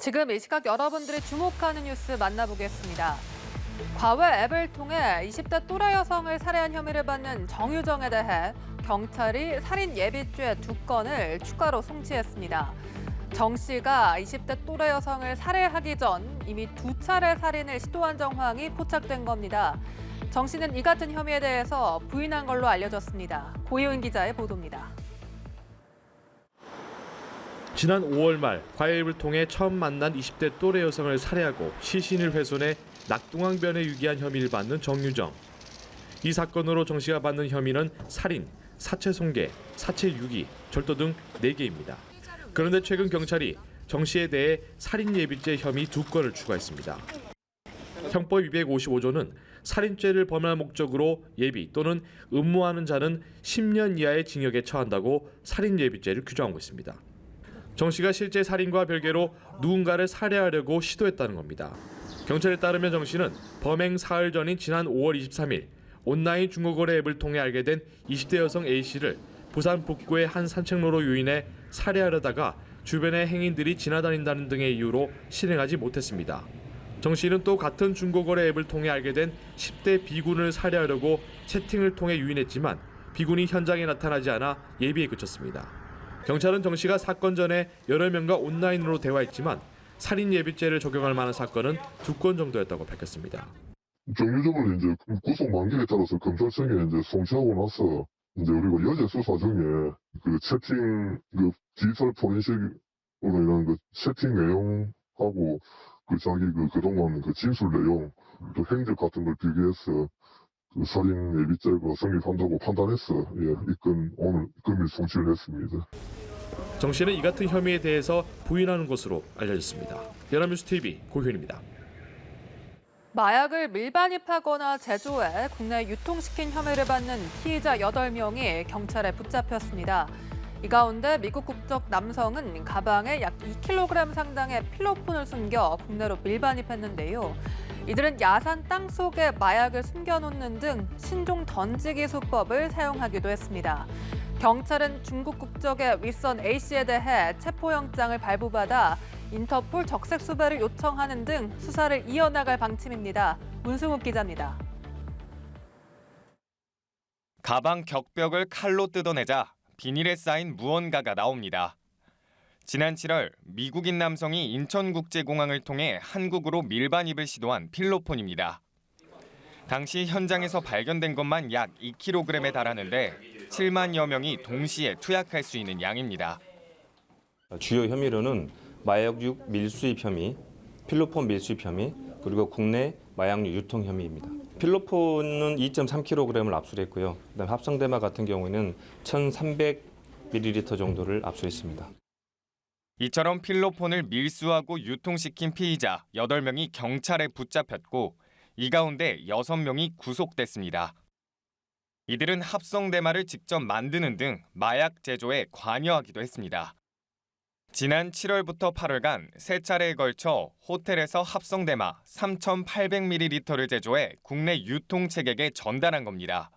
지금 이 시각 여러분들이 주목하는 뉴스 만나보겠습니다. 과외 앱을 통해 20대 또래 여성을 살해한 혐의를 받는 정유정에 대해 경찰이 살인 예비죄 2건을 추가로 송치했습니다. 정 씨가 20대 또래 여성을 살해하기 전 이미 2차례 살인을 시도한 정황이 포착된 겁니다. 정 씨는 이 같은 혐의에 대해서 부인한 걸로 알려졌습니다. 고희은 기자의 보도입니다. 지난 5월 말 과외 앱을 통해 처음 만난 20대 또래 여성을 살해하고 시신을 훼손해 낙동강변에 유기한 혐의를 받는 정유정. 이 사건으로 정 씨가 받는 혐의는 살인, 사체 손괴, 사체 유기, 절도 등 4개입니다. 그런데 최근 경찰이 정 씨에 대해 살인 예비죄 혐의 2건을 추가했습니다. 형법 255조는 살인죄를 범할 목적으로 예비 또는 음모하는 자는 10년 이하의 징역에 처한다고 살인 예비죄를 규정하고 있습니다. 정 씨가 실제 살인과 별개로 누군가를 살해하려고 시도했다는 겁니다. 경찰에 따르면 정 씨는 범행 사흘 전인 지난 5월 23일 온라인 중고거래 앱을 통해 알게 된 20대 여성 A씨를 부산 북구의 한 산책로로 유인해 살해하려다가 주변의 행인들이 지나다닌다는 등의 이유로 실행하지 못했습니다. 정 씨는 또 같은 중고거래 앱을 통해 알게 된 10대 B군을 살해하려고 채팅을 통해 유인했지만 B군이 현장에 나타나지 않아 예비에 그쳤습니다. 경찰은 정 씨가 사건 전에 여러 명과 온라인으로 대화했지만 살인 예비죄를 적용할 만한 사건은 2건 정도였다고 밝혔습니다. 정유정을 이제 구속 만기에 따라서 검찰청에 이제 송치하고 나서 이제 우리가 여제 수사 중에 그 채팅 그 디지털 포렌식으로 인한 그 채팅 내용하고 그 자기 그동안 그 진술 내용 또 행적 같은 걸 비교해서 그 살인 예비죄가 성립한다고 판단해서 이 건 오늘 금일 송치를 했습니다. 정 씨는 이 같은 혐의에 대해서 부인하는 것으로 알려졌습니다. 연합뉴스 TV 고현입니다. 마약을 밀반입하거나 제조해 국내에 유통시킨 혐의를 받는 피의자 8명이 경찰에 붙잡혔습니다. 이 가운데 미국 국적 남성은 가방에 약 2kg 상당의 필로폰을 숨겨 국내로 밀반입했는데요. 이들은 야산 땅 속에 마약을 숨겨놓는 등 신종 던지기 수법을 사용하기도 했습니다. 경찰은 중국 국적의 윗선 A씨에 대해 체포영장을 발부받아 인터폴 적색 수배를 요청하는 등 수사를 이어나갈 방침입니다. 문승욱 기자입니다. 가방 격벽을 칼로 뜯어내자 비닐에 쌓인 무언가가 나옵니다. 지난 7월 미국인 남성이 인천국제공항을 통해 한국으로 밀반입을 시도한 필로폰입니다. 당시 현장에서 발견된 것만 약 2kg에 달하는데 7만여 명이 동시에 투약할 수 있는 양입니다. 주요 혐의로는 마약류 밀수입 혐의, 필로폰 밀수입 혐의, 그리고 국내 마약류 유통 혐의입니다. 필로폰은 2.3kg을 압수했고요. 그다음 합성대마 같은 경우에는 1,300ml 정도를 압수했습니다. 이처럼 필로폰을 밀수하고 유통시킨 피의자 8명이 경찰에 붙잡혔고 이 가운데 6명이 구속됐습니다. 이들은 합성대마를 직접 만드는 등 마약 제조에 관여하기도 했습니다. 지난 7월부터 8월간 3차례에 걸쳐 호텔에서 합성대마 3,800ml를 제조해 국내 유통책에게 전달한 겁니다.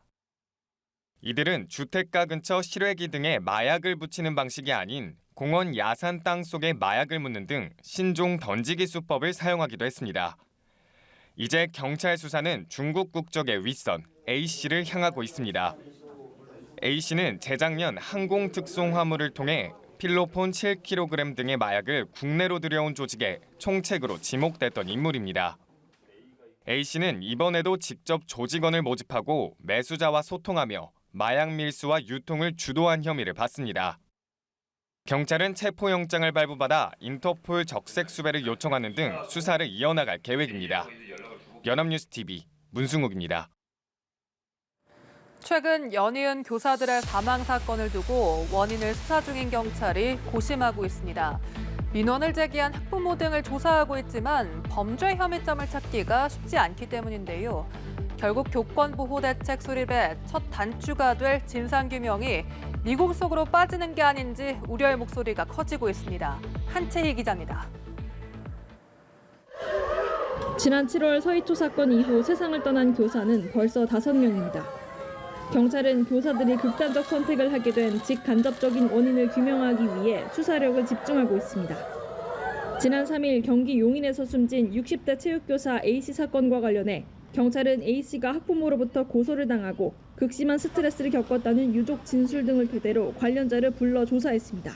이들은 주택가 근처 실외기 등에 마약을 붙이는 방식이 아닌 공원 야산 땅 속에 마약을 묻는 등 신종 던지기 수법을 사용하기도 했습니다. 이제 경찰 수사는 중국 국적의 윗선 A씨를 향하고 있습니다. A씨는 재작년 항공특송화물을 통해 필로폰 7kg 등의 마약을 국내로 들여온 조직의 총책으로 지목됐던 인물입니다. A씨는 이번에도 직접 조직원을 모집하고 매수자와 소통하며 마약 밀수와 유통을 주도한 혐의를 받습니다. 경찰은 체포영장을 발부받아 인터폴 적색 수배를 요청하는 등 수사를 이어나갈 계획입니다. 연합뉴스 TV 문승욱입니다. 최근 연이은 교사들의 사망 사건을 두고 원인을 수사 중인 경찰이 고심하고 있습니다. 민원을 제기한 학부모 등을 조사하고 있지만 범죄 혐의점을 찾기가 쉽지 않기 때문인데요. 결국 교권보호대책 수립의 첫 단추가 될 진상규명이 미국 속으로 빠지는 게 아닌지 우려의 목소리가 커지고 있습니다. 한채희 기자입니다. 지난 7월 서희초 사건 이후 세상을 떠난 교사는 벌써 5명입니다. 경찰은 교사들이 극단적 선택을 하게 된 직간접적인 원인을 규명하기 위해 수사력을 집중하고 있습니다. 지난 3일 경기 용인에서 숨진 60대 체육교사 A씨 사건과 관련해 경찰은 A씨가 학부모로부터 고소를 당하고 극심한 스트레스를 겪었다는 유족 진술 등을 토대로 관련자를 불러 조사했습니다.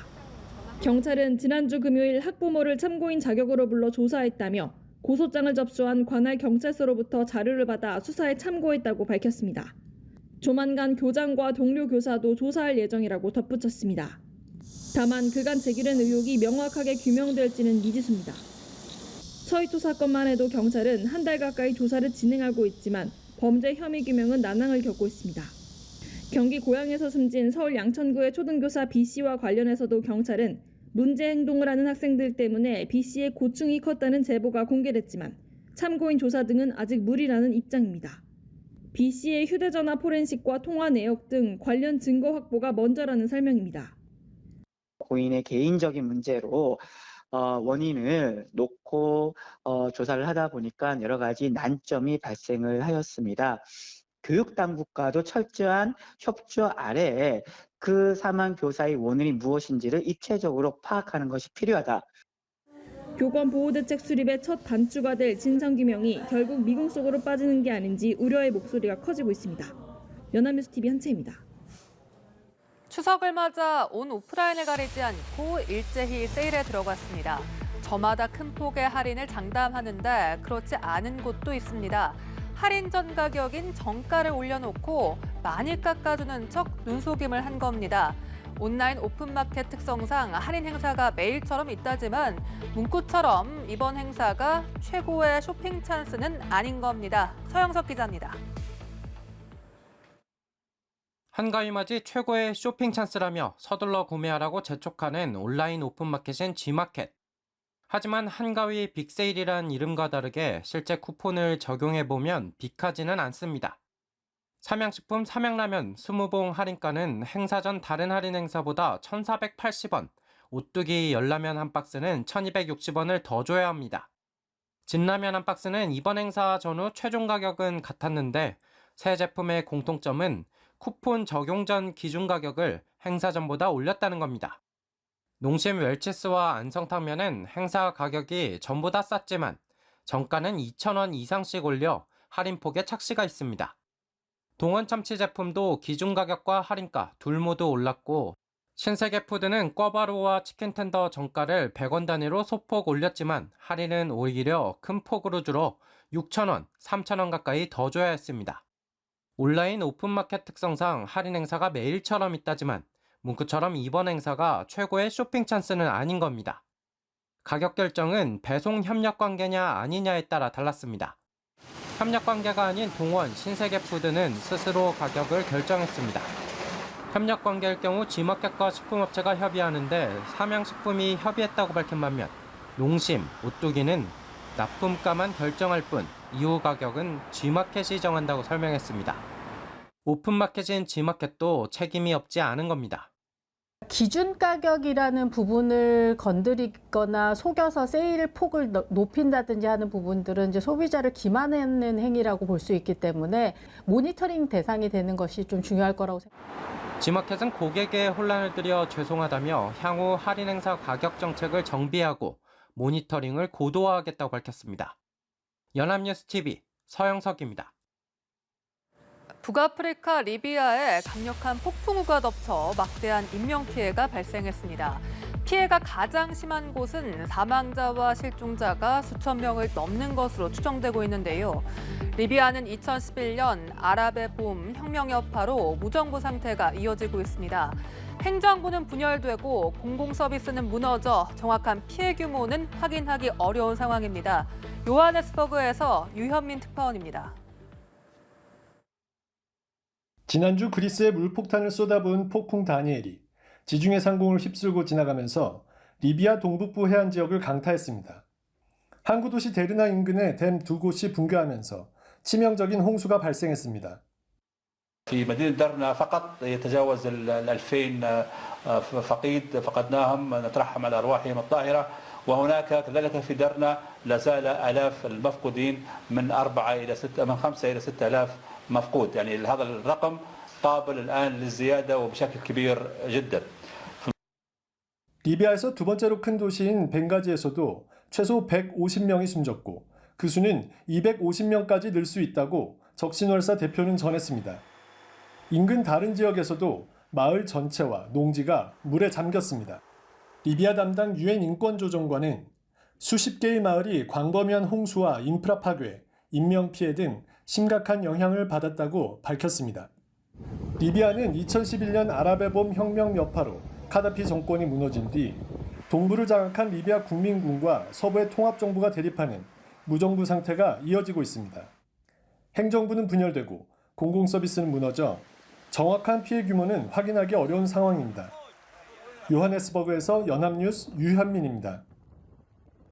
경찰은 지난주 금요일 학부모를 참고인 자격으로 불러 조사했다며 고소장을 접수한 관할 경찰서로부터 자료를 받아 수사에 참고했다고 밝혔습니다. 조만간 교장과 동료 교사도 조사할 예정이라고 덧붙였습니다. 다만 그간 제기된 의혹이 명확하게 규명될지는 미지수입니다. 서희초 사건만 해도 경찰은 한 달 가까이 조사를 진행하고 있지만 범죄 혐의 규명은 난항을 겪고 있습니다. 경기 고양에서 숨진 서울 양천구의 초등교사 B씨와 관련해서도 경찰은 문제 행동을 하는 학생들 때문에 B씨의 고충이 컸다는 제보가 공개됐지만 참고인 조사 등은 아직 무리라는 입장입니다. B씨의 휴대전화 포렌식과 통화 내역 등 관련 증거 확보가 먼저라는 설명입니다. 고인의 개인적인 문제로 원인을 놓고 조사를 하다 보니까 여러 가지 난점이 발생을 하였습니다. 교육당국과도 철저한 협조 아래에 그 사망 교사의 원인이 무엇인지를 입체적으로 파악하는 것이 필요하다. 교권 보호대책 수립의 첫 단추가 될 진상규명이 결국 미궁 속으로 빠지는 게 아닌지 우려의 목소리가 커지고 있습니다. 연합뉴스TV 한채입니다. 추석을 맞아 온 오프라인을 가리지 않고 일제히 세일에 들어갔습니다. 저마다 큰 폭의 할인을 장담하는데 그렇지 않은 곳도 있습니다. 할인 전 가격인 정가를 올려놓고 많이 깎아주는 척 눈속임을 한 겁니다. 온라인 오픈마켓 특성상 할인 행사가 매일처럼 있다지만 문구처럼 이번 행사가 최고의 쇼핑 찬스는 아닌 겁니다. 서영석 기자입니다. 한가위 맞이 최고의 쇼핑 찬스라며 서둘러 구매하라고 재촉하는 온라인 오픈마켓인 G마켓. 하지만 한가위 빅세일이란 이름과 다르게 실제 쿠폰을 적용해보면 빅하지는 않습니다. 삼양식품 삼양라면 20봉 할인가는 행사 전 다른 할인 행사보다 1,480원, 오뚜기 열라면 한 박스는 1,260원을 더 줘야 합니다. 진라면 한 박스는 이번 행사 전후 최종 가격은 같았는데 새 제품의 공통점은 쿠폰 적용 전 기준 가격을 행사 전보다 올렸다는 겁니다. 농심 웰치스와 안성탕면은 행사 가격이 전보다 쌌지만 정가는 2,000원 이상씩 올려 할인폭에 착시가 있습니다. 동원참치 제품도 기준 가격과 할인가 둘 모두 올랐고 신세계푸드는 꿔바로우와 치킨텐더 정가를 100원 단위로 소폭 올렸지만 할인은 오히려 큰 폭으로 줄어 6,000원, 3,000원 가까이 더 줘야 했습니다. 온라인 오픈마켓 특성상 할인 행사가 매일처럼 있다지만 문구처럼 이번 행사가 최고의 쇼핑 찬스는 아닌 겁니다. 가격 결정은 배송 협력 관계냐 아니냐에 따라 달랐습니다. 협력 관계가 아닌 동원, 신세계푸드는 스스로 가격을 결정했습니다. 협력 관계일 경우 G마켓과 식품업체가 협의하는데 삼양식품이 협의했다고 밝힌 반면 농심, 오뚜기는 납품가만 결정할 뿐 이후 가격은 G마켓이 정한다고 설명했습니다. 오픈마켓인 G마켓도 책임이 없지 않은 겁니다. 기준 가격이라는 부분을 건드리거나 속여서 세일 폭을 높인다든지 하는 부분들은 이제 소비자를 기만하는 행위라고 볼 수 있기 때문에 모니터링 대상이 되는 것이 좀 중요할 거라고 생각합니다. G마켓은 고객의 혼란을 드려 죄송하다며 향후 할인 행사 가격 정책을 정비하고 모니터링을 고도화하겠다고 밝혔습니다. 연합뉴스TV 서영석입니다. 북아프리카 리비아에 강력한 폭풍우가 덮쳐 막대한 인명피해가 발생했습니다. 피해가 가장 심한 곳은 사망자와 실종자가 수천 명을 넘는 것으로 추정되고 있는데요. 리비아는 2011년 아랍의 봄 혁명 여파로 무정부 상태가 이어지고 있습니다. 행정부는 분열되고 공공서비스는 무너져 정확한 피해 규모는 확인하기 어려운 상황입니다. 요하네스버그에서 유현민 특파원입니다. 지난주 그리스에 물폭탄을 쏟아부은 폭풍 다니엘이 지중해 상공을 휩쓸고 지나가면서 리비아 동북부 해안 지역을 강타했습니다. 항구 도시 데르나 인근의 댐 두 곳이 붕괴하면서 치명적인 홍수가 발생했습니다. في مدينة درنا فقط يتجاوز 2000 فقيد فقدناهم نترحم على أرواحهم الطاهرة وهناك كذلك في درنا لا زال آلاف المفقودين من 5 إلى 6,000 مفقود يعني هذا الرقم قابل الآن للزيادة وبشكل كبير جدا. 리비아에서 두 번째로 큰 도시인 벵가지에서도 최소 150명이 숨졌고 그 수는 250명까지 늘 수 있다고 적신월사 대표는 전했습니다. 인근 다른 지역에서도 마을 전체와 농지가 물에 잠겼습니다. 리비아 담당 유엔 인권조정관은 수십 개의 마을이 광범위한 홍수와 인프라 파괴, 인명피해 등 심각한 영향을 받았다고 밝혔습니다. 리비아는 2011년 아랍의 봄 혁명 여파로 카다피 정권이 무너진 뒤 동부를 장악한 리비아 국민군과 서부의 통합정부가 대립하는 무정부 상태가 이어지고 있습니다. 행정부는 분열되고 공공서비스는 무너져 정확한 피해 규모는 확인하기 어려운 상황입니다. 요하네스버그에서 연합뉴스 유현민입니다.